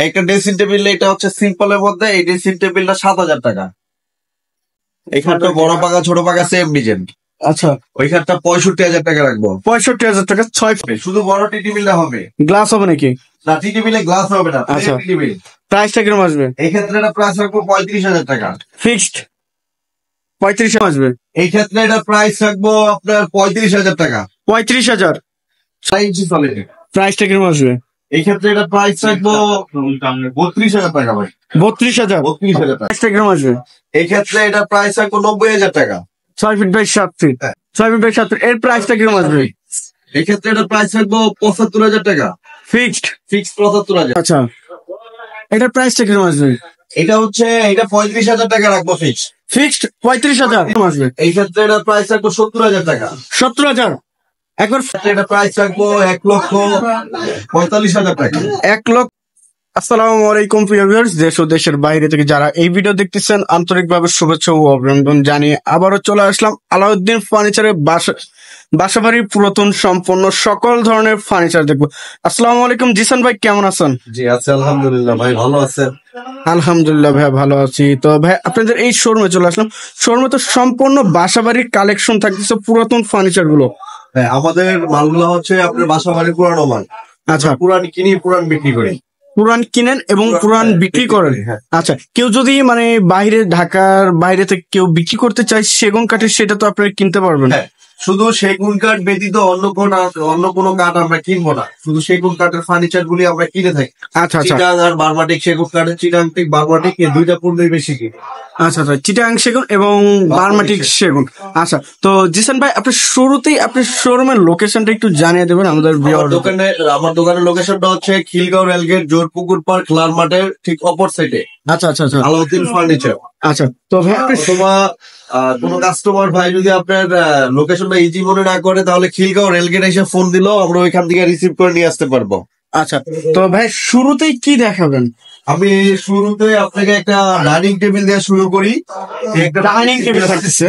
একটা dressing table, এটা হচ্ছে সিম্পলের মধ্যে, এই ড্রেসিং টেবিলটা 7,000 টাকা। এখানটা বড় পাকা ছোট পাকা সেম ডিজাইন। আচ্ছা, ওইখানটা 65,000 টাকা রাখবো। 65,000 টাকা 6 ফিট। শুধু বড় টি টেবিলটা হবে, গ্লাস হবে নাকি? না, টি টেবিলে গ্লাস হবে না। আচ্ছা, টি টেবিল প্রাইসটা কিরকম আসবে? এই ক্ষেত্রে এটা প্রাইস রাখবো 35,000 টাকা ফিক্সড। 35 আসবে। এই ক্ষেত্রে এটা প্রাইস রাখবো আপনার 35,000 টাকা। 35,000 6 ইঞ্চি সলিড। প্রাইসটা কিরকম আসবে? এই ক্ষেত্রে এটা প্রাইস রাখবো 32,000 টাকা ভাই। 32,000 32,000 টাকা। প্রাইসটা কিরকম আসবে? এই ক্ষেত্রে এটা প্রাইস রাখবো 90,000 টাকা। 6 feet by 7 feet. 6 feet by 7 feet. এর প্রাইসটা কিরকম আসবে? এই ক্ষেত্রে এটা প্রাইস রাখবো 75,000 টাকা। ফিক্সড। 75,000। আচ্ছা, এটার প্রাইসটা কিরকম আসবে? এটা 35,000 টাকা রাখবো ফিক্স। ফিক্সড 35,000 কিরকম আসবে? এই ক্ষেত্রে এটা প্রাইস রাখবো 70,000 টাকা। 70,000 একবার। এটা প্রাইস রাখবো 1,45,000 টাকা। 1 লক্ষ। আসসালামু আলাইকুম প্রিয় ভিউয়ার্স, দেশ ও দেশের বাইরে থেকে যারা এই ভিডিও দেখতেছেন আন্তরিকভাবে শুভেচ্ছা ও অভিনন্দন জানিয়ে আবারও চলে আসলাম আলাউদ্দিন ফার্নিচারের বাসাবাড়ির পুরাতন সম্পন্ন সকল ধরনের ফার্নিচার দেখবো। আসসালামু আলাইকুম জিসান ভাই, কেমন আছেন? জি আছে আলহামদুলিল্লাহ ভাই, ভালো আছেন? আলহামদুলিল্লাহ ভাই, ভালো আছি। তো ভাই আপনাদের এই শোরুমে চলে আসলাম। শোরুমে তো সম্পূর্ণ বাসাবাড়ির কালেকশন থাকতেছে, পুরাতন ফার্নিচার গুলো। হ্যাঁ, আমাদের মালগুলো হচ্ছে আপনার বাসা বাড়ির পুরানো মাল। আচ্ছা, পুরান কিনি পুরান বিক্রি করি। পুরান কিনেন এবং পুরান বিক্রি করেন। হ্যাঁ। আচ্ছা, কেউ যদি মানে বাইরে, ঢাকার বাইরে থেকে কেউ বিক্রি করতে চায় সেগুন কাঠের, সেটা তো আপনারা কিনতে পারবেন। হ্যাঁ, শুধু সেগুন কাঠ ব্যতীত অন্য কোনো কাঠ আমরা কিনবো না, শুধু সেগুন কাঠের ফার্নিচার গুলি আমরা কিনে থাকি। আচ্ছা আচ্ছা চিটাং আর বারমাটিক সেগুন কাঠের, চিটাং থেকে বারমাটিক এই দুইটা পণ্যই বেশি কিনি। আচ্ছা আচ্ছা, চিটাং সেগুন এবং বার্মাটিক সেগুন। আচ্ছা, তো জিসান ভাই আপনার শুরুতেই আপনার শোরুমের লোকেশনটা একটু জানিয়ে দেবেন আমাদের। আমার দোকানের লোকেশনটা হচ্ছে খিলগাঁও রেলগেট, জোরপুকুর পার্ক, লাল মাঠের ঠিক অপর সাইডে। আচ্ছা আচ্ছা আচ্ছা, আলাউদ্দিন ফার্নিচার। আচ্ছা, তো ভাই অথবা কোনো কাস্টমার ভাই যদি আপনার লোকেশনটা ইজি মনে না করে, তাহলে খিলগাঁও রেলগেট এসে ফোন দিলেও আমরা ওইখান থেকে রিসিভ করে নিয়ে আসতে পারবো। আচ্ছা, তো ভাই শুরুতেই কি দেখাবেন? আমি শুরুতে আপনাকে একটা ডাইনিং টেবিল দিয়ে শুরু করি। একটা ডাইনিং টেবিল থাকতেছে।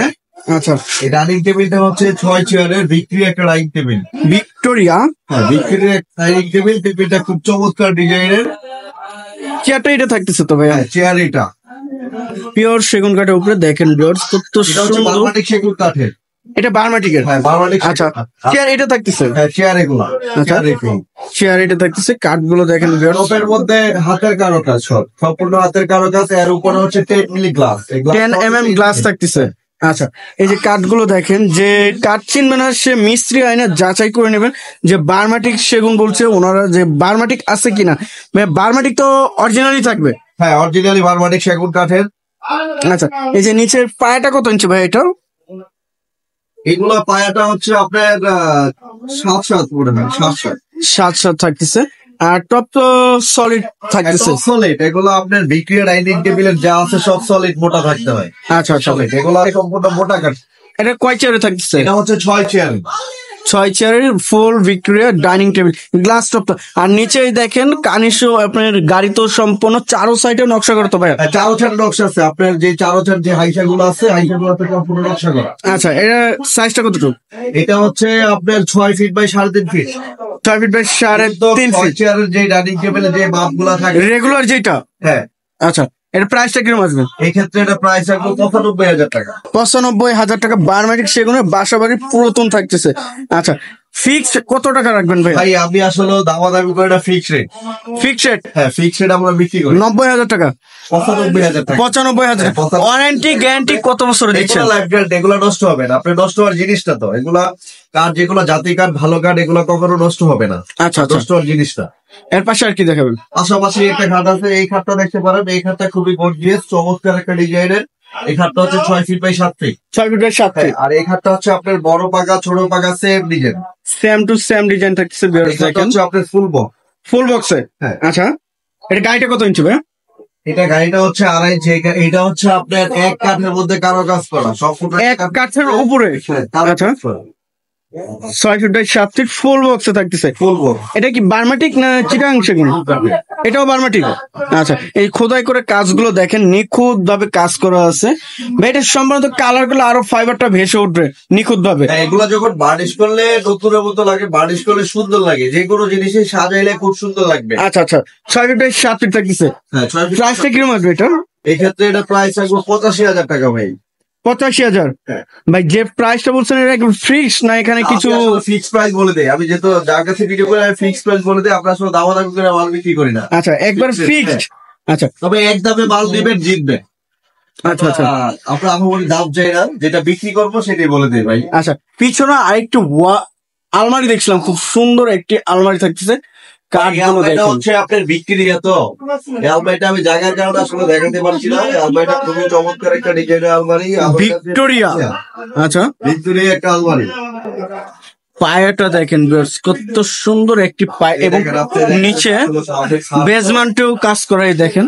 আচ্ছা, এই ডাইনিং টেবিলটা হচ্ছে 6 চেয়ারের ভিক্টোরিয়া একটা ডাইনিং টেবিল। ভিক্টোরিয়া? হ্যাঁ, ভিক্টোরিয়া ডাইনিং টেবিল। টেবিলটা খুব চমৎকার ডিজাইনের। চেয়ারটা এটা থাকতেছে তো ভাই? চেয়ার এটা পিওর সেগুন কাঠের উপরে দেখেন ভিউয়ার্স, কত সুন্দর। বারমাটিক সেগুন কাঠের। এটা বার্মাটিকের? হ্যাঁ, বারমাটিক। আচ্ছা, চেয়ার এটা থাকতেছে? হ্যাঁ, চেয়ার এগুলা। আচ্ছা, চেয়ার এটা থাকতেছে। কাঠগুলো দেখেন ভিউয়ার্স, টপের মধ্যে হাতের কারুকাজ, সম্পূর্ণ হাতের কারুকাজ। এর উপরে হচ্ছে 10 মিলি গ্লাস, 10 mm গ্লাস থাকতেছে। আচ্ছা, এই যে কাঠগুলো দেখেন, যে কাঠ চিনবে না সে মিস্ত্রি আইনা যাচাই করে নেবেন যে বার্মাটিক সেগুন বলছে ওনারা, যে বার্মাটিক আছে কিনা। বার্মাটিক তো অরিজিনালি থাকবে। হ্যাঁ, অরিজিনালি বারমাটিক সেগুন কাঠের। আচ্ছা, এই যে নিচের পায়াটা কত ইঞ্চি ভাই এটা? এগুলা পায়াটা হচ্ছে আপনার 7-7 পড়ে না, 7-7 7 থাকতেছে। আর টপ তো সলিড থাকতেছে। সলিড। এগুলো আপনার ভিক্টোরিয়া ডাইনিং টেবিলের যা আছে সব সলিড মোটা থাকতে হয়। আচ্ছা আচ্ছা, এগুলো সম্পূর্ণ মোটা কাঠ। এটা কয় চেয়ারে থাকতেছে? এটা হচ্ছে 6 চেয়ার। 6 চেয়ারের full Victoria dining table, glass top. আর নিচে দেখেন কানিশো, আপনার গাড়ি তো সম্পূর্ণ চারো সাইডে নকশা করতে ভাই। চারো চার নকশা আছে আপনার, যে চারো চার যে হাইসা গুলো আছে, হাইসা গুলো সম্পূর্ণ নকশা করা। আচ্ছা, এটা সাইজটা কতটুকু? এটা হচ্ছে আপনার 6 feet by 3.5 feet. 6 feet by 3.5 feet. চেয়ারের যে ডাইনিং টেবিলের যে মাপ গুলা থাকে রেগুলার যেটা। হ্যাঁ। আচ্ছা, এর প্রাইসটা কিরকম আসবে? এই ক্ষেত্রে এটা প্রাইস রাখবো 95,000 টাকা। 95,000 টাকা। বার্মাটিক সেগুনের বাসাবাড়ি পুরাতন থাকতেছে। আচ্ছা, ফিক্সড কত টাকা রাখবেন ভাই? ভাই আমি আসলে দামাদামি করে না, ফিক্স রেট। Fix rate? হ্যাঁ, ফিক্স রেট আমরা বিক্রি করি 90,000 টাকা। 95,000 টাকা। 95,000। ওয়ারেন্টি গ্যারান্টি কত বছর দিচ্ছেন? এগুলো লাইফ গ্যারান্টি, এগুলো নষ্ট হবে না। আপনি নষ্ট হওয়ার জিনিসটা তো এগুলা কাঠ, যেগুলো জাতি কাঠ, ভালো কাঠ, এগুলো কখনো নষ্ট হবে না। আচ্ছা আচ্ছা, নষ্ট হওয়ার জিনিসটা। এর পাশে আর কি দেখাবেন? পাশাপাশি একটা খাট আছে, এই খাটটা দেখতে পারেন। এই খাটটা খুবই গর্জিয়াস, চমৎকার একটা ডিজাইনের। এই খাটটা হচ্ছে 6 feet by 7 feet. 6 feet by 7 feet. আর এই খাটটা হচ্ছে আপনার বড় পাকা ছোট পাকা same design, same to same design থাকতেছে। হচ্ছে আপনার ফুল বক্স। ফুল বক্সে? হ্যাঁ। আচ্ছা, এটা গাড়িটা কত ইঞ্চি ভাই? এটা গাড়িটা হচ্ছে 2.5 ইঞ্চি। এটা হচ্ছে আপনার এক কাঠের মধ্যে কারো কাজ করা, সম্পূর্ণ এক কাঠের উপরে। হ্যাঁ, আচ্ছা, 6 ফিট বাই 7 ফিট ফুল বক্সে থাকতেছে। ফুল বক্স। এটা কি বার্মাটিক না চিটাং সেগুন? এটাও বার্মাটিক। আচ্ছা, এই খোদাই করে কাজগুলো দেখেন, নিখুঁত ভাবে কাজ করা আছে ভাই। এটা সম্ভবত কালার গুলো আরো ফাইবারটা ভেসে উঠবে নিখুঁত ভাবে। এগুলা যখন বার্নিশ করলে নতুনের মতো লাগে, বার্নিশ করলে সুন্দর লাগে, যে কোনো জিনিসই সাজাইলে খুব সুন্দর লাগবে। আচ্ছা আচ্ছা, 6 ফিট বাই 7 ফিট থাকতেছে। হ্যাঁ, 6 ফিট। প্রাইসটা কিরকম আসবে এটা? এই ক্ষেত্রে এটা প্রাইস আসবে 85,000 টাকা ভাই। 85,000 হ্যাঁ। ভাই, যে প্রাইসটা বলছেন এটা একদম ফিক্স না এখানে কিছু? ফিক্স প্রাইস বলে দেয়, আমি যেহেতু যার কাছে ভিডিও করে আমি ফিক্স প্রাইস বলে দেয়, আপনার সাথে দামাদামি করে মাল বিক্রি করি না। আচ্ছা, একবার ফিক্সড। আচ্ছা তবে এক দামে মাল দিবেন, জিতবেন। আচ্ছা আচ্ছা আমরা আমার দাম চাই না, যেটা বিক্রি করবো সেটাই বলে দেয় ভাই। আচ্ছা, পিছনে আরেকটু আলমারি দেখছিলাম, খুব সুন্দর একটি আলমারি থাকতেছে। কাঠগুলো এটা দেখুন। হচ্ছে আপনার বিক্রিয়া তো, এই আলমারিটা আমি জায়গার কারণে আসলে দেখাতে পারছি না। এই আলমারিটা খুবই চমৎকার একটা ডিজাইনের আলমারি। ভিক্টোরিয়া। আচ্ছা, ভিক্টোরিয়া একটা আলমারি। পায়াটা দেখেন viewers, কত সুন্দর একটি পায় এবং নিচে বেজমেন্টেও কাজ করাই দেখেন।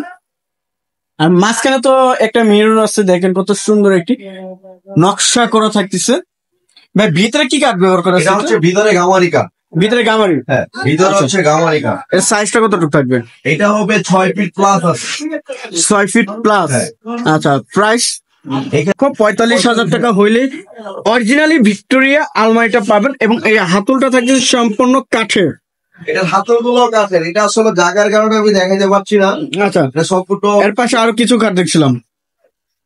আর মাঝখানে তো একটা মিরর আছে, দেখেন কত সুন্দর একটি নকশা করা থাকতেছে। ভাই ভিতরে কি কাঠ ব্যবহার করা এটা হচ্ছে আছে? ভিতরে গামারিকা। ভিতরে গামারি। হ্যাঁ, ভিতরে হচ্ছে গামারিকা। এর সাইজটা কতটুকু থাকবে? এটা হবে 6 ফিট প্লাস আছে। 6 ফিট প্লাস। হ্যাঁ। আচ্ছা, প্রাইস 45,000 টাকা হইলে অরিজিনালি ভিক্টোরিয়া আলমারিটা পাবেন এবং এই হাতলটা থাকছে সম্পূর্ণ কাঠের। এটার হাতল গুলো কাঠের। এটা আসলে জায়গার কারণে আমি দেখাতে পারছি না। আচ্ছা, এটা সম্পূর্ণ। এর পাশে আরো কিছু কাঠ দেখছিলাম।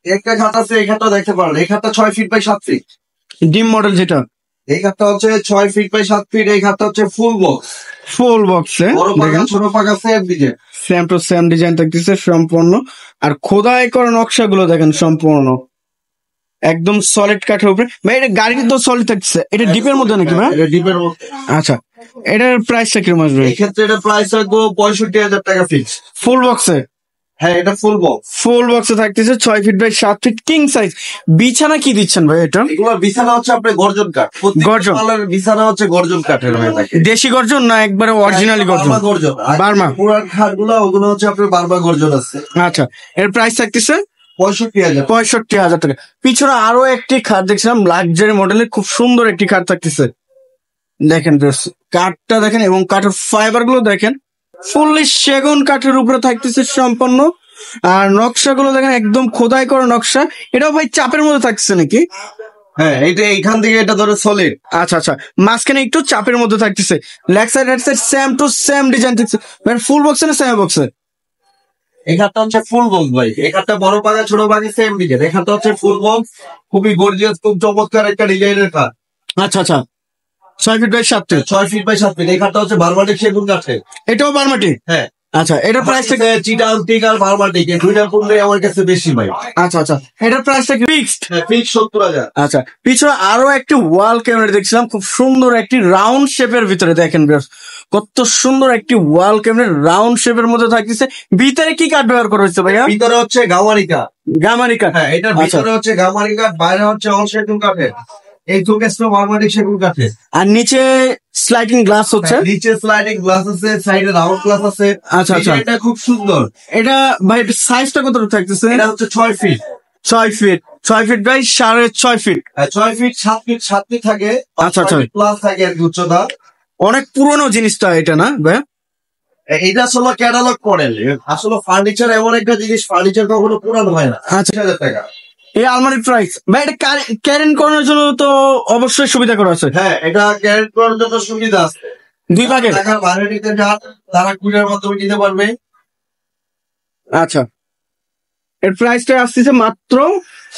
একটা খাট আছে, এই খাটটা দেখতে পারেন। এই খাটটা 6 ফিট বাই 7 ফিট। ডিম মডেল যেটা, এই খাটটা হচ্ছে 6 ফিট বাই 7 ফিট। এই খাটটা হচ্ছে ফুল বক্স। ফুল বক্সে বড় পাকা দেখেন ছোট পাকা same design. Same to same design থাকতেছে সম্পূর্ণ। আর খোদাই করা নকশাগুলো দেখেন সম্পূর্ণ একদম সলিড কাঠের উপরে। ভাই এটা গাড়ি তো সলিড থাকছে, এটা ডিপের মধ্যে নাকি ভাই? এটা ডিপের মধ্যে। আচ্ছা, এটার প্রাইসটা কিরকম আসবে? এই ক্ষেত্রে এটা প্রাইস রাখবো 65,000 টাকা ফিক্স। ফুল বক্সে? হ্যাঁ, এটা ফুল বক্স। ফুল বক্সে থাকতেছে 6 feet by 7 feet king size. বিছানা কি দিচ্ছেন ভাই এটা? এগুলোর বিছানা হচ্ছে আপনার গর্জন কাঠ। গর্জন। গর্জন বিছানা হচ্ছে গর্জন কাঠের হয়ে থাকে। দেশি গর্জন না একবারে অরিজিনালি গর্জন? বার্মা গর্জন। বার্মা। পুরান খাট গুলো ওগুলো হচ্ছে আপনার বার্মা গর্জন আছে। আচ্ছা, এর প্রাইস থাকতেছে 65,000। 65,000 টাকা। পিছনে আরো একটি খাট দেখছিলাম লাক্সারি মডেলের, খুব সুন্দর একটি খাট থাকতেছে। দেখেন বেশ, কাঠটা দেখেন এবং কাঠের ফাইবার গুলো দেখেন, ফুললি সেগুন কাঠের উপরে থাকতেছে সম্পূর্ণ। আর নকশাগুলো দেখেন একদম খোদাই করা নকশা। এটাও ভাই চাপের মধ্যে থাকতেছে নাকি? হ্যাঁ, এটা এইখান থেকে এটা ধরে সলিড। আচ্ছা আচ্ছা, মাঝখানে একটু চাপের মধ্যে থাকতেছে। Leg side head side same to same design থাকছে। ফুল বক্সে না সেমি বক্সে? এই খাটটা হচ্ছে ফুল বক্স ভাই। এই খাটটা বড় পাকা ছোট পাকা সেম ডিজাইন। এই খাটটা হচ্ছে ফুল বক্স, খুবই গর্জিয়াস, খুব চমৎকার একটা ডিজাইনের খাট। আচ্ছা আচ্ছা, 6 feet by 7 feet. 6 feet by 7 feet. এই খাটটা হচ্ছে বার্মাটিক সেগুন কাঠের। এটাও বার্মাটি? হ্যাঁ। আচ্ছা, এটার প্রাইস চিটাং টিক আর বার্মাটিক এই দুইটার মধ্যে আমার কাছে বেশি ভাই। আচ্ছা আচ্ছা, এটার প্রাইসটা ফিক্সড? হ্যাঁ, ফিক্স 70,000। আচ্ছা, পিছনে আরো একটি ওয়াল ক্যাবিনেট দেখছিলাম, খুব সুন্দর একটি রাউন্ড শেপের ভিতরে। দেখেন বেশ, কত সুন্দর একটি ওয়াল ক্যাবিনেট রাউন্ড শেপের মধ্যে থাকতেছে। ভিতরে কি কাঠ ব্যবহার করা হয়েছে ভাইয়া? ভিতরে হচ্ছে গামারিকা। গামারি কাঠ? হ্যাঁ, এটার আচ্ছা। ভিতরে হচ্ছে গামারিকা, বাইরে হচ্ছে অল সেগুন কাঠের। এই দুকেস্ট বার্মাটিক সেগুন কাঠের। আর নিচে স্লাইডিং গ্লাস হচ্ছে? নিচে স্লাইডিং গ্লাস আছে, সাইডে রাউন্ড গ্লাস আছে। আচ্ছা আচ্ছা, এটা খুব সুন্দর। এটা ভাই সাইজটা কতটুকু থাকতেছে? এটা হচ্ছে 6 feet. 6 feet. 6 feet by 6.5 feet. 6 feet 7 feet 7 feet থাকে। আচ্ছা আচ্ছা, প্লাস থাকে আর কি উচ্চতা। অনেক পুরনো জিনিসটা এটা না ভাই? এটা আসলে ক্যাটালগ মডেল। আসলে ফার্নিচার এমন একটা জিনিস, ফার্নিচার কখনো পুরানো হয় না। আচ্ছা, 60,000 টাকা। এই আলমারির প্রাইস ভাই, এটা ক্যারেন করানোর জন্য তো অবশ্যই সুবিধা করা আছে? হ্যাঁ, এটা ক্যারেট করার জন্য সুবিধা আছে। 2 ভাগে? টাকা বাইরে নিতে যান, তারা কুরিয়ার মাধ্যমে নিতে পারবে। আচ্ছা, এর প্রাইসটা আসছে মাত্র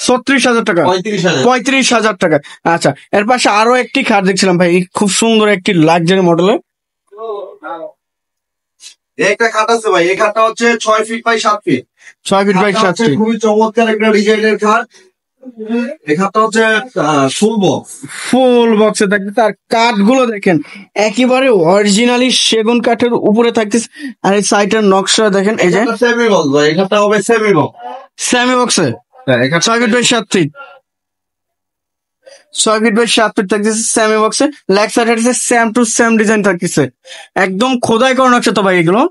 36,000 টাকা। 35,000। 35,000 টাকা। আচ্ছা, এর পাশে আরো একটি খাট দেখছিলাম ভাই, খুব সুন্দর একটি লাক্সারি মডেলের। একটা খাট আছে ভাই। এই খাটটা হচ্ছে 6 feet by 7 feet. 6 feet by 7 feet. খুবই চমৎকার একটা ডিজাইনের খাট। এই খাটটা হচ্ছে ফুল বক্স। ফুল বক্সে থাকতেছে। আর কাঠগুলো দেখেন একেবারে অরিজিনালি সেগুন কাঠের উপরে থাকতেছে। আর এই সাইডের নকশা দেখেন, এই যে সেমি বক্স ভাই। এই খাটটা হবে সেমি বক্স। সেমি বক্সে? 6 feet by 7 feet. 6 feet by 7 feet থাকতেছে সেমি বক্সে। লেগ সাইড হচ্ছে সেম টু সেম ডিজাইন থাকতেছে। একদম খোদাই করা নকশা তো ভাই এগুলো?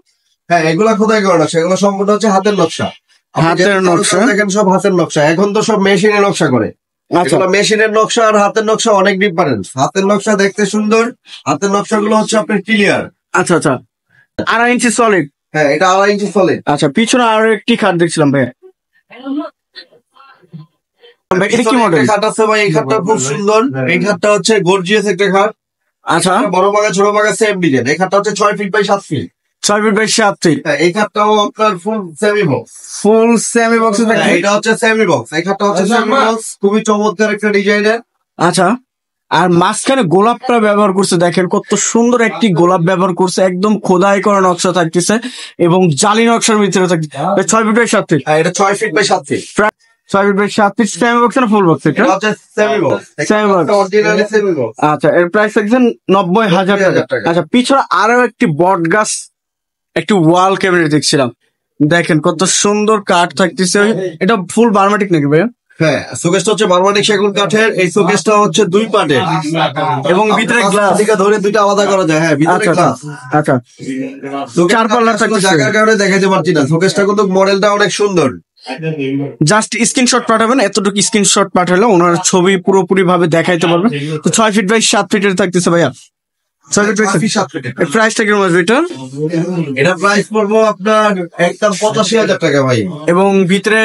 হ্যাঁ, এগুলা খোদাই করা নকশা। এগুলো সম্পূর্ণ হচ্ছে হাতের নকশা। আপনি হাতের যেটা নকশা? দেখেন সব হাতের নকশা। এখন তো সব মেশিনে নকশা করে। আচ্ছা এগুলো মেশিনের নকশা আর হাতের নকশা অনেক ডিফারেন্স। হাতের নকশা দেখতে সুন্দর, হাতের নকশাগুলো হচ্ছে আপনার ক্লিয়ার। আচ্ছা আচ্ছা 2.5 ইঞ্চি সলিড। হ্যাঁ, এটা 2.5 ইঞ্চি সলিড। আচ্ছা পিছনে আরো একটি খাট দেখছিলাম ভাই, এটা কি মডেল? খাট আছে ভাই, এই খাটটা খুব সুন্দর। এই খাটটা হচ্ছে গর্জিয়াস একটা খাট। আচ্ছা বড় বাগা ছোট বাগা সেম ডিজাইন। এই খাটটা হচ্ছে 6 feet by 7 feet. 6 feet by 7 feet. এই খাটটাও আপনার full semi box. Full semi বক্সে থাকে। এটা হচ্ছে সেমি বক্স, এই খাটটা হচ্ছে সেমি বক্স, খুবই চমৎকার একটা ডিজাইনের। আচ্ছা আর মাঝখানে গোলাপটা ব্যবহার করছে, দেখেন কত সুন্দর একটি গোলাপ ব্যবহার করছে, একদম খোদাই করা নকশা থাকতেছে এবং জালি নকশার ভিতরে থাকছে। 6 ফিট বাই 7 ফিট। এটা 6 feet by 7 feet. 6 feet by 7 feet semi box না ফুল বক্স? এটা এটা হচ্ছে semi box. Semi box, originally semi box. আচ্ছা এর প্রাইস থাকছে 90,000 টাকা। আচ্ছা পিছনে আরো একটি বট গাছ, একটি ওয়াল ক্যাবিনেট দেখছিলাম, দেখেন কত সুন্দর কাঠ থাকতেছে। এটা ফুল বার্মাটিক নাকি ভাইয়া? হ্যাঁ, শোকেসটা হচ্ছে বার্মাটিক সেগুন কাঠের। এই শোকেসটা হচ্ছে 2 পার্টের এবং ভিতরে গ্লাস থেকে ধরে দুইটা আলাদা করা যায়। হ্যাঁ, ভিতরে আচ্ছা গ্লাস। আচ্ছা চার পাল্লার থাকতেছে। জায়গার কারণে দেখাতে পারছি না। শোকেসটা কিন্তু মডেলটা অনেক সুন্দর। জাস্ট স্ক্রিনশট পাঠাবেন, এতটুকু স্ক্রিনশট পাঠালে ওনার ছবি পুরোপুরি ভাবে দেখাইতে পারবেন। তো 6 ফিট বাই 7 ফিটের থাকতেছে ভাইয়া। 6 ফিট বাই 7 ফিট। এর প্রাইসটা কিরকম আসবে এটা? এটা প্রাইস পড়বো আপনার একদম 85,000 টাকা ভাই। এবং ভিতরে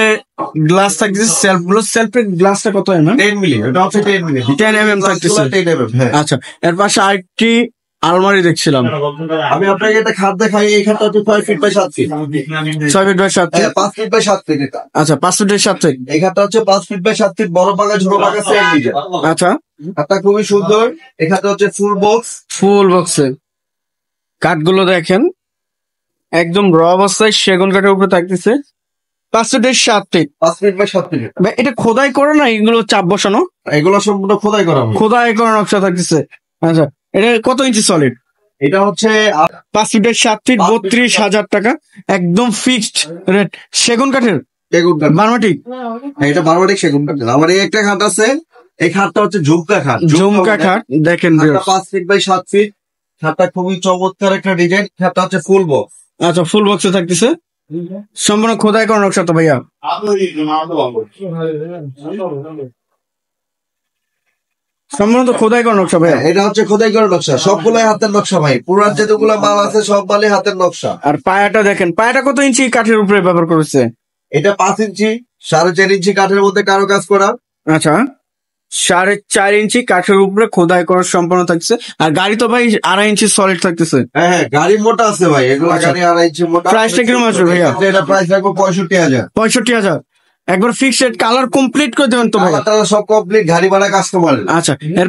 গ্লাস থাকতেছে, সেলফ গুলো, সেলফের গ্লাসটা কত এমএম? 10 মিলি। এটা হচ্ছে 10 মিলি। 10 mm থাকতেছে। 10 mm। হ্যাঁ, আচ্ছা এর পাশে আরেকটি আলমারি দেখছিলাম। আমি আপনাকে একটা খাট দেখাই। এই খাটটা হচ্ছে 6 feet by 7 feet. 6 feet by 7 feet. হ্যাঁ, 5 ফিট বাই 7 ফিট এটা। আচ্ছা 5 ফিট বাই 7 ফিট। এই খাটটা হচ্ছে 5 ফিট বাই 7 ফিট, বড় পাকা ছোট পাকা সেম ডিজাইন। আচ্ছা খাটটা খুবই সুন্দর। এই খাটটা হচ্ছে ফুল বক্স। ফুল বক্সে কাঠগুলো দেখেন একদম র অবস্থায় সেগুন কাঠের উপরে থাকতেছে। 5 feet by 7 feet. 5 feet by 7 feet. ভাই এটা খোদাই করে না, এগুলো চাপ বসানো? এগুলো সম্পূর্ণ খোদাই করা হবে। খোদাই করা নকশা থাকতেছে। আচ্ছা এটা কত ইঞ্চি সলিড? এটা হচ্ছে 5 ফিট বাই 7 ফিট, 32,000 টাকা একদম ফিক্সড রেট। সেগুন কাঠের সেগুন কাঠ। বার্মাটিক। হ্যাঁ, এটা বারবাটিক সেগুন কাঠ। আমার এই একটা খাট আছে। এই খাটটা হচ্ছে ঝুমকা খাট। ঝুমকা খাট দেখেন। 5 ফিট বাই 7 ফিট। খাটটা খুবই চমৎকার একটা ডিজাইন। খাটটা হচ্ছে ফুল বক্স। আচ্ছা ফুল বক্সে থাকতেছে, সম্পূর্ণ খোদাই করা নকশা তো ভাইয়া? সম্পূর্ণ খোদাই করা নকশা ভাইয়া? এটা হচ্ছে খোদাই করা নকশা। সবগুলাই হাতের নকশা ভাই। পুরান যেগুলো মাল আছে সব মালে হাতের নকশা। আর পায়াটা দেখেন, পায়াটা কত ইঞ্চি কাঠের উপরে ব্যবহার করেছে? এটা 5 ইঞ্চি 4.5 ইঞ্চি কাঠের মধ্যে কারো কাজ করা। আচ্ছা 4.5 ইঞ্চি কাঠের উপরে খোদাই করা সম্পূর্ণ থাকছে। আর গাড়ি তো ভাই 2.5 ইঞ্চি সলিড থাকতেছে। হ্যাঁ হ্যাঁ, গাড়ি মোটা আছে ভাই। এগুলো আচ্ছা। গাড়ি 2.5 ইঞ্চি মোটা। প্রাইসটা কিরকম আসবে ভাইয়া? এটা প্রাইস রাখবো 65,000। 65,000 একবার ফিক্সড। কালার কমপ্লিট করে দেবেন তো ভাইয়া? কালারটা সব কমপ্লিট, গাড়ি ভাড়া কাস্টমার। আচ্ছা এর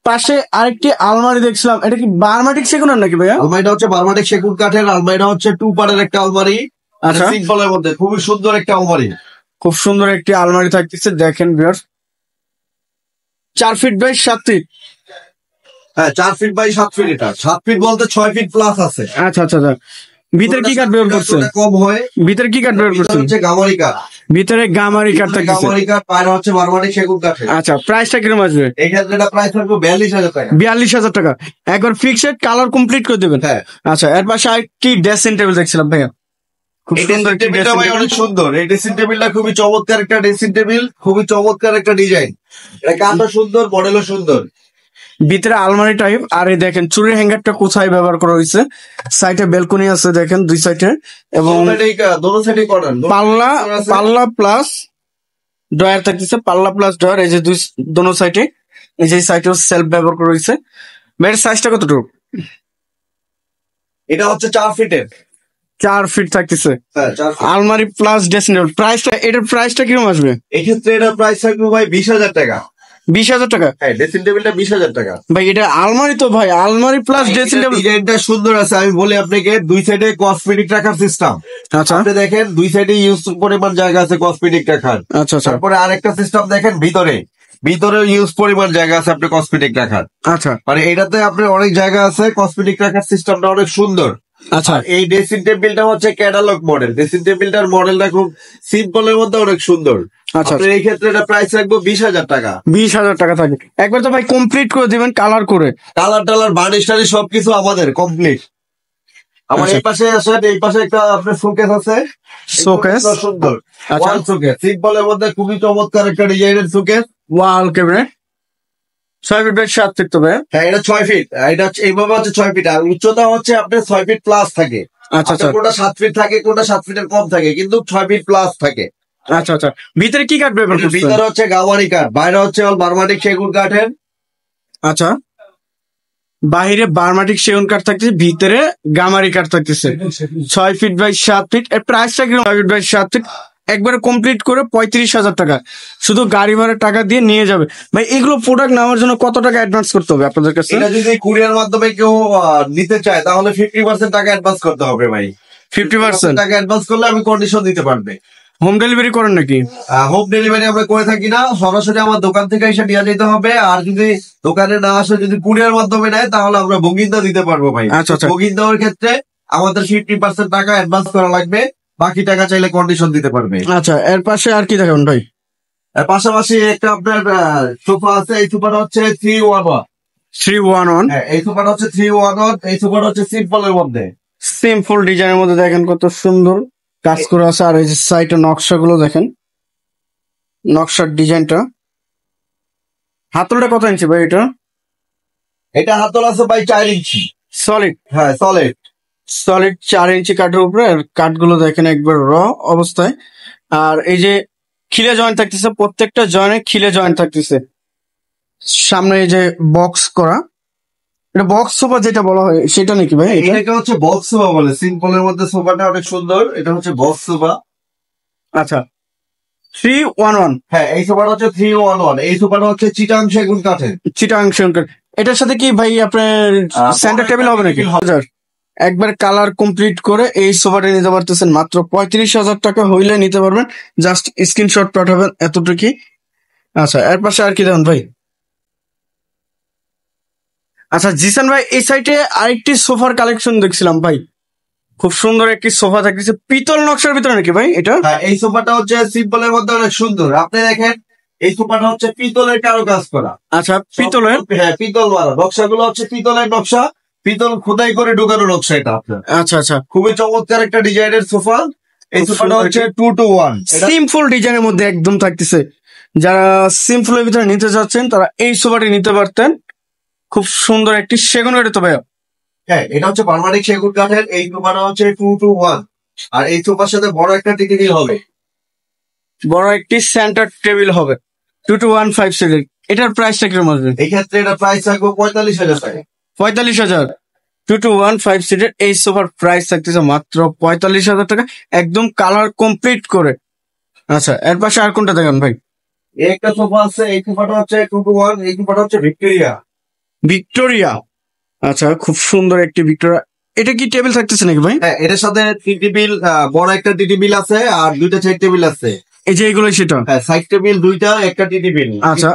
পাশে আরেকটি আলমারি দেখছিলাম, এটা কি বার্মাটিক সেগুনের নাকি ভাইয়া? আলমারিটা হচ্ছে বার্মাটিক সেগুন কাঠের। আলমারিটা হচ্ছে 2 পার্টের একটা আলমারি। আচ্ছা সিম্পলের মধ্যে খুবই সুন্দর একটা আলমারি। খুব সুন্দর একটি আলমারি থাকতেছে, দেখেন ভিউয়ার্স। 4 fit by 7 feet. হ্যাঁ, 4 ফিট বাই 7 ফিট। এটা 7 ফিট বলতে 6 ফিট প্লাস আছে। আচ্ছা আচ্ছা আচ্ছা ভিতরে কি কাঠ ব্যবহার করছে? কম হয়। ভিতরে কি কাঠ ব্যবহার এটা করছে? হচ্ছে গামারি কাঠ। ভিতরে গামারি কাঠ থাকতেছে। গামারি কাঠ, পায়রা হচ্ছে বার্মাটিক সেগুন কাঠের। আচ্ছা প্রাইসটা কিরকম আসবে? এই ক্ষেত্রে এটা প্রাইস থাকবে 42,000 টাকা। 42,000 টাকা একবার ফিক্সড, কালার কমপ্লিট করে দেবেন। হ্যাঁ, আচ্ছা এর পাশে আরেকটি ড্রেসিং টেবিল দেখছিলাম ভাইয়া, খুব এই সুন্দর ড্রেসিং একটি টেবিলটা ড্রেসিং ভাই টেবিল। অনেক সুন্দর। এই ড্রেসিং টেবিলটা খুবই চমৎকার একটা ড্রেসিং টেবিল, খুবই চমৎকার একটা ডিজাইন। এটা কাঠও সুন্দর, মডেলও সুন্দর। ভিতরে আলমারি টাইপ। আর এই দেখেন চুরির হ্যাঙ্গারটা কোথায় ব্যবহার করা হয়েছে। সাইডে বেলকনি আছে দেখেন 2 সাইডে, এবং দোনো সাইডে করেন। পাল্লা প্লাস ড্রয়ার থাকতেছে। পাল্লা প্লাস ড্রয়ার, এই যে দোনো সাইডে, এই যে সাইডে সেলফ ব্যবহার করা হয়েছে। এর সাইজটা কতটুকু? এটা হচ্ছে 4 ফিটের। 4 ফিট থাকতেছে। হ্যাঁ, 4 ফিট। আলমারি প্লাস ড্রেসিং টেবিল। এটার প্রাইসটা কিরকম আসবে? এক্ষেত্রে এটা প্রাইস থাকবে ভাই 20,000 টাকা। 20,000 টাকা? হ্যাঁ, ড্রেসিং টেবিলটা 20,000 টাকা। ভাই এটা আলমারি তো ভাই, আলমারি প্লাস ড্রেসিং টেবিল। ডিজাইনটা সুন্দর আছে। আমি বলি আপনাকে, 2 সাইডে কসমেটিক রাখার সিস্টেম। আচ্ছা আপনি দেখেন 2 সাইডে ইউজ পরিমাণ জায়গা আছে কসমেটিক রাখার। আচ্ছা আচ্ছা তারপরে আরেকটা সিস্টেম দেখেন, ভিতরে ইউজ পরিমাণ জায়গা আছে আপনি কসমেটিক রাখার। আচ্ছা মানে এটাতে আপনার অনেক জায়গা আছে, কসমেটিক রাখার সিস্টেমটা অনেক সুন্দর। আচ্ছা এই ড্রেসিং টেবিলটা হচ্ছে ক্যাটালগ মডেল। ড্রেসিং টেবিলটার মডেলটা খুব সিম্পলের মধ্যে অনেক সুন্দর। আচ্ছা আপনার এই ক্ষেত্রে এটা প্রাইস রাখবো 20,000 টাকা। 20,000 টাকা থাকে। একবার তো ভাই কমপ্লিট করে দিবেন কালার করে। কালার টালার বার্নিশ টার্নিশ সবকিছু আমাদের কমপ্লিট। আমার আচ্ছা। এই পাশে আসেন, এই পাশে একটা আপনার শোকেস আছে। শোকেস? সুন্দর আচ্ছা ওয়াল শোকেস, সিম্পলের মধ্যে খুবই চমৎকার একটা ডিজাইনের showcase. Wall cabinet 6 feet by 7 feet তো ভাই। হ্যাঁ, এটা 6 ফিট। এটা হচ্ছে এইভাবে হচ্ছে 6 ফিট, আর উচ্চতা হচ্ছে আপনার 6 ফিট প্লাস থাকে। আচ্ছা আচ্ছা আপনার কোনটা 7 ফিট থাকে, কোনটা 7 ফিটের কম থাকে, কিন্তু 6 ফিট প্লাস থাকে। আচ্ছা আচ্ছা। ভিতরে কি কাঠ ব্যবহার এটার করছেন? ভিতরে হচ্ছে গাওয়ারি কাঠ, বাইরে হচ্ছে বার্মাটিক সেগুন কাঠের। আচ্ছা, বাইরে বার্মাটিক সেগুন কাঠ থাকতেছে, ভিতরে গামারি কাঠ থাকতেছে। 6 ফিট বাই 7 ফিট। এর প্রাইসটা কিরকম? 6 ফিট বাই 7 ফিট একবারে কমপ্লিট করে 35,000 টাকা, শুধু গাড়ি ভাড়া টাকা দিয়ে নিয়ে যাবে। ভাই এগুলো প্রোডাক্ট নেওয়ার জন্য কত টাকা অ্যাডভান্স করতে হবে আপনাদের কাছে? এটা যদি কুরিয়ার মাধ্যমে কেউ নিতে চায়, তাহলে 50% টাকা অ্যাডভান্স করতে হবে ভাই। 50% টাকা অ্যাডভান্স করলে আমি কন্ডিশন দিতে পারবে। হোম ডেলিভারি করেন নাকি? হোম ডেলিভারি আমরা করে থাকি না, সরাসরি আমার দোকান থেকে এসে নিয়ে যেতে হবে। আর যদি দোকানে না আসে, যদি কুরিয়ার মাধ্যমে নেয়, তাহলে আমরা বগিন্দা দিতে পারবো ভাই। আচ্ছা আচ্ছা বগিন দেওয়ার ক্ষেত্রে আমাদের 50% টাকা অ্যাডভান্স করা লাগবে, বাকি টাকা চাইলে কন্ডিশন দিতে পারবে। আচ্ছা। এর পাশে আর কি দেখাবেন ভাই? আর পাশাপাশি একটা আপনার সোফা আছে। এই সোফাটা হচ্ছে 311। 311 হ্যাঁ, এই সোফাটা হচ্ছে 311। এই সোফাটা হচ্ছে সিম্পলের মধ্যে। সিম্পল ডিজাইনের মধ্যে দেখেন কত সুন্দর কাজ করে আছে। আর এই যে সাইডে নকশাগুলো দেখেন, নকশার ডিজাইনটা। হাতলটা কত ইঞ্চি ভাই এটা? এটা হাতল আছে ভাই 4 ইঞ্চি। সলিড। হ্যাঁ, সলিড। সলিড 4 ইঞ্চি কাঠের উপরে। আর কাঠগুলো দেখেন একবার র অবস্থায়। আর এই যে খিলে জয়েন্ট থাকতেছে, প্রত্যেকটা জয়েন্টে খিলে জয়েন্ট থাকতেছে। সামনে এই যে বক্স করা, এটা বক্স সোফা যেটা বলা হয় সেটা নাকি ভাই? এটা এটাকে হচ্ছে বক্স সোফা বলে। সিম্পলের মধ্যে সোফাটা অনেক সুন্দর। এটা হচ্ছে বক্স সোফা। আচ্ছা 311 হ্যাঁ, এই সোফাটা হচ্ছে 311। এই সোফাটা হচ্ছে চিটাং সেগুন কাঠের। চিটাং সেগুন। এটার সাথে কি ভাই আপনার সেন্টার টেবিল হবে নাকি? একবার কালার কমপ্লিট করে এই সোফাটা নিতে পারতেছেন মাত্র 35,000 টাকা হইলে নিতে পারবেন। জাস্ট স্ক্রিনশট পাঠাবেন, এতটুকুই। আচ্ছা, এর পাশে আর কি দেবেন ভাই? আচ্ছা জিসান ভাই, এই সাইডে আরেকটি সোফার কালেকশন দেখছিলাম ভাই, খুব সুন্দর একটি সোফা থাকতেছে পিতল নকশার ভিতরে নাকি ভাই এটা? হ্যাঁ, এই সোফাটা হচ্ছে সিম্পলের মধ্যে অনেক সুন্দর। আপনি দেখেন, এই সোফাটা হচ্ছে পিতলের কারুকাজ করা। আচ্ছা পিতলের। হ্যাঁ, পিতল মারা। নকশাগুলো হচ্ছে পিতলের নকশা, পিতল খোদাই করে ঢুকানো নকশা এটা আপনার। আচ্ছা আচ্ছা, খুবই চমৎকার একটা ডিজাইনের সোফা। এই সোফাটা হচ্ছে 2-to-1। সিম্পল ডিজাইনের মধ্যে একদম থাকতেছে। যারা সিম্পলের ভিতরে নিতে যাচ্ছেন তারা এই সোফাটি নিতে পারতেন। খুব সুন্দর একটি সেগুন কাঠের তো ভাই। হ্যাঁ, এটা হচ্ছে পার্মানেন্ট সেগুন কাঠের। এই সোফাটা হচ্ছে 2-to-1। আর এই সোফার সাথে বড় একটা টিভি হবে, বড় একটি সেন্টার টেবিল হবে 2215 সিটের। এটার প্রাইসটা কিরকম আসবে? এই ক্ষেত্রে এটা প্রাইস থাকবে 45,000 টাকা। 45,000। 2215 সিটের এই সোফার প্রাইস থাকতেছে মাত্র 45,000 টাকা, একদম কালার কমপ্লিট করে। আচ্ছা, এর পাশে আর কোনটা দেখেন ভাই? এই একটা সোফা আছে। এই সোফাটা হচ্ছে 2-to-1। এই সোফাটা হচ্ছে ভিক্টোরিয়া। ভিক্টোরিয়া। আচ্ছা, খুব সুন্দর একটি ভিক্টোরিয়া। এটা কি টেবিল থাকতেছে নাকি ভাই? হ্যাঁ, এটার সাথে 3 টেবিল, বড় একটা টি টেবিল আছে, আর 2টা সাইড টেবিল আছে। এই যে এইগুলো সেটা? হ্যাঁ, সাইড টেবিল 2টা, একটা টি টেবিল। আচ্ছা,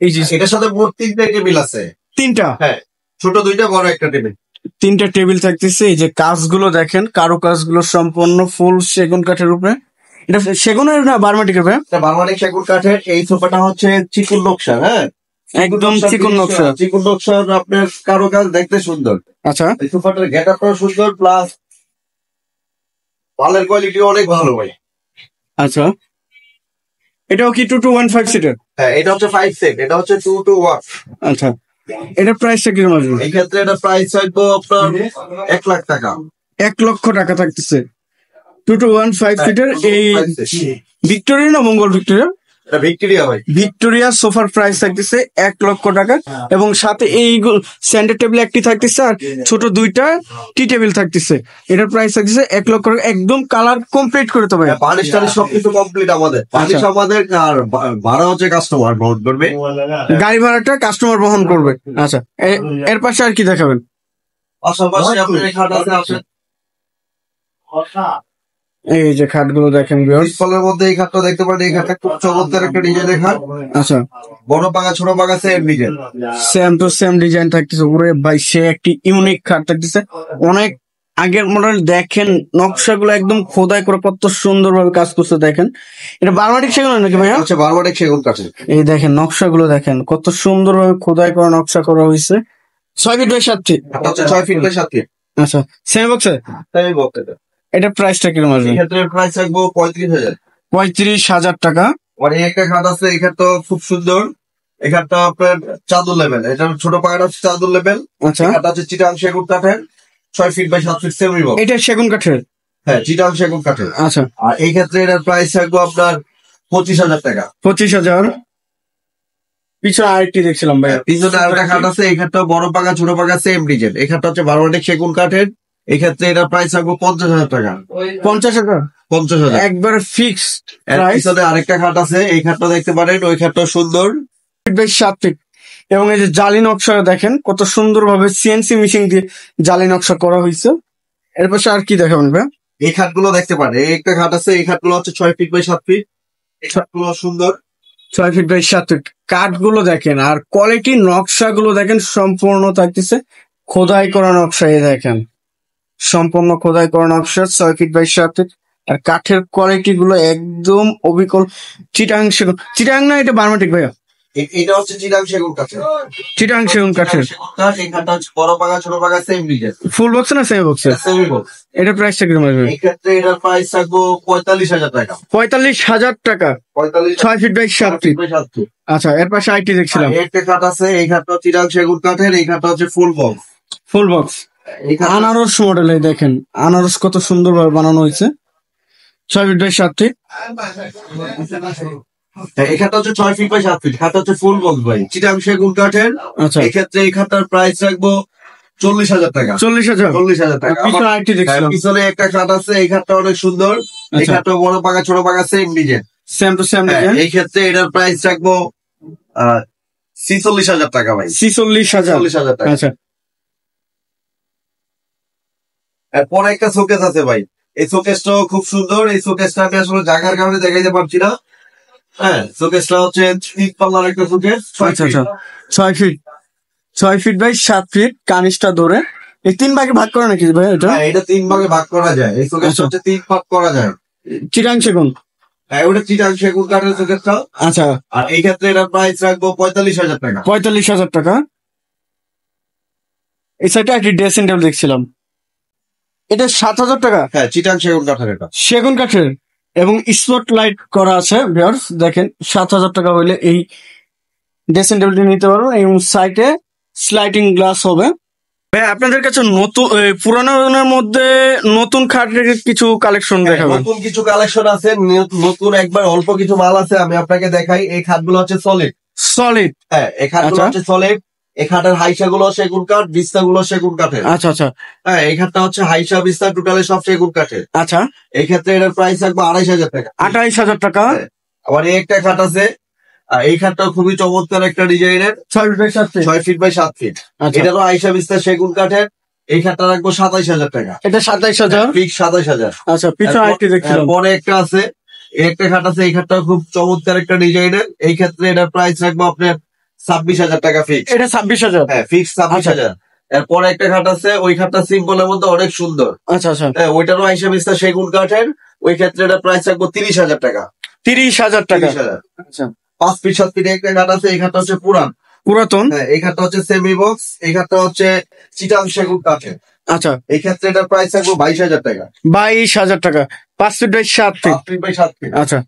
এই যে এটার সাথে মোট 3টে টেবিল আছে। 3টা? হ্যাঁ, ছোট 2টা, বড় একটা টেবিল। 3টা টেবিল থাকতেছে। এই যে কাজগুলো দেখেন, কারো কাজগুলো সম্পূর্ণ ফুল সেগুন কাঠের উপরে। এটা সেগুনের না বার্মাটিকের ভাই? এটা বার্মাটিক সেগুন কাঠের। এই সোফাটা হচ্ছে চিকুন নকশা। হ্যাঁ, একদম চিকন নকশা। চিকুন নকশার আপনার কারুকাজ দেখতে সুন্দর। আচ্ছা, এই সোফাটার গেটআপটাও সুন্দর, প্লাস মালের কোয়ালিটি অনেক ভালো ভাই। আচ্ছা, এটাও কি 2215 সিটের? হ্যাঁ, এটা হচ্ছে 5 সেট। এটা হচ্ছে 2-to-1। আচ্ছা, এটার প্রাইসটা কিরকম আসবে? এই ক্ষেত্রে এটা প্রাইস থাকবে আপনার 1 লাখ টাকা। 1 লক্ষ টাকা থাকতেছে 2215 সিটের। এই ভিক্টোরিয়া না মঙ্গল ভিক্টোরিয়া? এটা ভিক্টোরিয়া ভাই। ভিক্টোরিয়া সোফার প্রাইস থাকতেছে 1 লক্ষ টাকা, এবং সাথে এই সেন্টার টেবিল একটি থাকতেছে আর ছোট 2টা টি টেবিল থাকতেছে। এটার প্রাইস থাকতেছে 1 লক্ষ টাকা, একদম কালার কমপ্লিট করে তো ভাই। পানিশ টানিশ সবকিছু কমপ্লিট আমাদের। পানিশ আমাদের, আর ভাড়া হচ্ছে কাস্টমার বহন করবে। গাড়ি ভাড়াটা কাস্টমার বহন করবে। আচ্ছা, এর পাশে আর কি দেখাবেন? পাশাপাশি আপনার এই খাট আছে। এই যে খাটগুলো দেখেন ভিউয়ার্স। ফলের মধ্যে এই খাটটা দেখতে পারেন। এই খাটটা খুব চমৎকার একটা ডিজাইনের খাট। আচ্ছা, বড় পাকা ছোট পাকা same design. Same to same design থাকতেছে। ওরে ভাই, সে একটি ইউনিক খাট থাকতেছে। অনেক আগের মডেল দেখেন, নকশাগুলো একদম খোদাই করে কত সুন্দর ভাবে কাজ করছে দেখেন। এটা বার্মাটিক সেগুন নাকি ভাইয়া? হচ্ছে বার্মাটিক সেগুন কাঠের। এই দেখেন নকশাগুলো দেখেন, কত সুন্দর ভাবে খোদাই করা নকশা করা হয়েছে। 6 ফিট বাই 7 ফিট। এটা হচ্ছে 6 ফিট বাই 7 ফিট। আচ্ছা, সেমি বক্সে। তাই বলতে এটা প্রাইসটা কিরকম আসবে? এই ক্ষেত্রে প্রাইস থাকবে 35,000। 35,000 টাকা। মানে একটা খাট আছে, এই খাটটা খুব সুন্দর। এই খাটটা আপনার চাদর লেভেল, এটা ছোট পাখাটা হচ্ছে চাদর লেভেল। আচ্ছা, এই খাটটা হচ্ছে চিটাং সেগুন কাঠের, 6 feet by 7 feet semi box. এটা সেগুন কাঠের। হ্যাঁ, চিটাং সেগুন কাঠের। আচ্ছা, আর এই ক্ষেত্রে এটার প্রাইস থাকবে আপনার 25,000 টাকা। 25,000। পিছনে আরেকটি দেখছিলাম ভাই। পিছনে আরেকটা খাট আছে, এই খাটটা বড় পাকা ছোট পাকা সেম ডিজাইন। এই খাটটা হচ্ছে বারোয়ারি সেগুন কাঠের। এই ক্ষেত্রে এটার প্রাইস থাকবে 50,000 টাকা। 50,000, 50,000 একবার ফিক্সড এর প্রাইস। পিছনে আরেকটা খাট আছে, এই খাটটা দেখতে পারেন, ওই খাটটা সুন্দর। বেশ 7 ফিট, এবং এই যে জালি নকশা দেখেন কত সুন্দর ভাবে সিএনসি মেশিন দিয়ে জালি নকশা করা হয়েছে। এর পাশে আর কি দেখাবেন ভাই? এই খাটগুলো দেখতে পারেন, এই একটা খাট আছে, এই খাটগুলো হচ্ছে 6 ফিট বাই 7 ফিট। এই খাটগুলো সুন্দর। 6 ফিট বাই 7 ফিট। কাঠগুলো দেখেন আর কোয়ালিটি নকশাগুলো দেখেন, সম্পূর্ণ থাকতেছে খোদাই করা নকশা। এই দেখেন সম্পূর্ণ খোদাই করা নকশা, 6 ফিট বাই 7 ফিট। আর কাঠের কোয়ালিটি গুলো একদম অবিকল। চিটাং সেগুন, চিটাং না এটা বার্মাটিক ভাইয়া? এটা হচ্ছে চিটাং সেগুন কাঠের। চিটাং সেগুন কাঠের। সেগুন কাঠ, এই খাটটা হচ্ছে বড় পাকা ছোট পাকা সেম ডিজাইন। ফুল বক্স না সেমি বক্স? Semi box. এটা প্রাইসটা কিরকম আসবে? এই ক্ষেত্রে এটার প্রাইস থাকবে 45,000 টাকা। 45,000 টাকা, 6 ফিট বাই 7 ফিট। আচ্ছা, এর পাশে আইটি দেখছিলাম। একটা খাট আছে, এই খাটটা চিটাং সেগুন কাঠের, এই খাটটা হচ্ছে ফুল বক্স। ফুল বক্স এই খাটটা আনারস মডেল। এই দেখেন আনারস কত সুন্দর ভাবে বানানো হয়েছে। 6 ফিট বাই 7 ফিট। এই খাটটা হচ্ছে 6 ফিট বাই 7 ফিট। খাটটা হচ্ছে ফুল বক্স ভাই, চিটাং সেগুন কাঠের। আচ্ছা, এই ক্ষেত্রে এই খাটটার প্রাইস রাখবো 40,000 টাকা। 40,000। 40,000 টাকা। পিছনে আইটি হ্যাঁ, দেখছিলাম। পিছনে একটা খাট আছে, এই খাটটা অনেক সুন্দর। এই আচ্ছা, খাটটা বড় পাকা ছোট পাকা same design. Same to same design. এই ক্ষেত্রে এটার প্রাইস রাখবো 46,000 টাকা ভাই। 46,000। 46,000 টাকা। আচ্ছা, পরে একটা শোকেস আছে ভাই, এই শোকেসটাও খুব সুন্দর। এই শোকেসটা আমি আসলে জায়গার কারণে দেখাইতে পারছি না। হ্যাঁ, শোকেসটা হচ্ছে 3 পাল্লার একটা শোকেস। আচ্ছা, আচ্ছা, 6 ফিট, 6 ফিট বাই 7 ফিট। কানিসটা ধরে এই 3 ভাগে ভাগ করে নাকি ভাই এটা? হ্যাঁ, এটা 3 ভাগে ভাগ করা যায়। এই শোকেসটা আচ্ছা। হচ্ছে 3 ভাগ করা যায়। চিটাং সেগুন। হ্যাঁ, ওটা চিটাং সেগুন কাঠের শোকেসটা। আচ্ছা, আর এই ক্ষেত্রে এটার প্রাইস রাখবো 45,000 টাকা। 45,000 টাকা। এই সাইডে একটি ড্রেসিং টেবিল দেখছিলাম, এটা 7,000 টাকা। হ্যাঁ, চিটাং সেগুন কাঠের এটা। সেগুন কাঠের এবং স্পট লাইট করা আছে। ভিউয়ার্স দেখেন 7,000 টাকা হইলে এই ড্রেসিং টেবিলটি নিতে পারবেন, এবং সাইডে স্লাইডিং গ্লাস হবে। ভাই আপনাদের কাছে নতুন পুরানোর মধ্যে নতুন খাটের কিছু কালেকশন দেখাবেন? নতুন কিছু কালেকশন আছে, নতুন একবার অল্প কিছু মাল আছে, আমি আপনাকে দেখাই। এই খাটগুলো হচ্ছে সলিড। সলিড। হ্যাঁ, এই খাটগুলো আচ্ছা। হচ্ছে সলিড। এই খাটের হাইসা গুলো সেগুন কাঠ, বিস্তা গুলো সেগুন কাঠের। আচ্ছা, আচ্ছা, হ্যাঁ, এই খাটটা হচ্ছে হাইসা বিস্তা টোটালি সব সেগুন কাঠের। আচ্ছা। এই ক্ষেত্রে এটার প্রাইস থাকবে 28,000 টাকা। 28,000 টাকা। হ্যাঁ, আবার এই একটা খাট আছে, এই খাটটা খুবই চমৎকার একটা ডিজাইনের, 6 feet by 7 feet. 6 feet by 7 feet. আচ্ছা, এটারও হাইসা বিস্তা সেগুন কাঠের। এই খাটটা রাখবো 27,000 টাকা। এটা 27,000। ফিক্স 27,000। আচ্ছা, পিছনে আরেকটি দেখছিলাম। পরে একটা আছে, এই একটা খাট আছে, এই খাটটা খুব চমৎকার একটা ডিজাইনের। এই ক্ষেত্রে এটার প্রাইস রাখবো আপনার 26,000 টাকা ফিক্স। এটা 26,000। হ্যাঁ, ফিক্স 26,000। এরপরে একটা খাট আছে, ওই খাটটা সিম্পলের মধ্যে অনেক সুন্দর। আচ্ছা, আচ্ছা, হ্যাঁ, ওইটারও আইসা বিস্তা সেগুন কাঠের। ওই ক্ষেত্রে এটা প্রাইস রাখবো 30,000 টাকা। 30,000 টাকা। 30,000। আচ্ছা, 5 ফিট 7 ফিট একটা খাট আছে, এই খাটটা হচ্ছে পুরান। পুরাতন। হ্যাঁ, এই খাটটা হচ্ছে সেমি বক্স। এই খাটটা হচ্ছে চিটাং সেগুন কাঠের। আচ্ছা, এই ক্ষেত্রে এটার প্রাইস রাখবো 22,000 টাকা। 22,000 টাকা। 5 feet by 7 feet. 5 feet by 7 feet. আচ্ছা,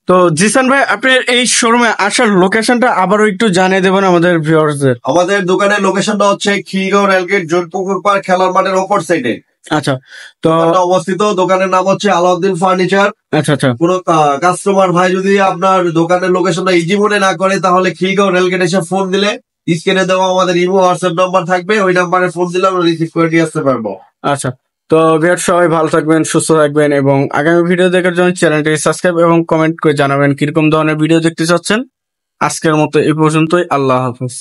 তো জিসান ভাই আপনার এই শোরুমে আসার লোকেশনটা আবারও একটু জানিয়ে দেবেন আমাদের ভিউয়ার্সদের। আমাদের দোকানের লোকেশনটা হচ্ছে খিলগাঁও রেলগেট জোরপুকুর পার্ক খেলার মাঠের অপর সাইডে আচ্ছা, তো অবস্থিত। দোকানের নাম হচ্ছে আলাউদ্দিন ফার্নিচার। আচ্ছা, আচ্ছা, কোন কাস্টমার ভাই যদি আপনার দোকানের লোকেশনটা ইজি মনে না করে, তাহলে খিলগাঁও রেলগেট এসে ফোন দিলে স্ক্রিনে দেওয়া আমাদের ইমো হোয়াটসঅ্যাপ নাম্বার থাকবে, ওই নাম্বারে ফোন দিলে আমরা রিসিভ করে নিয়ে আসতে পারবো। আচ্ছা। তো ভিউয়ার্স সবাই ভালো থাকবেন, সুস্থ থাকবেন, এবং আগামী ভিডিও দেখার জন্য চ্যানেলটি সাবস্ক্রাইব এবং কমেন্ট করে জানাবেন কিরকম ধরনের ভিডিও দেখতে চাচ্ছেন। আজকের মতো এই পর্যন্তই। আল্লাহ হাফেজ।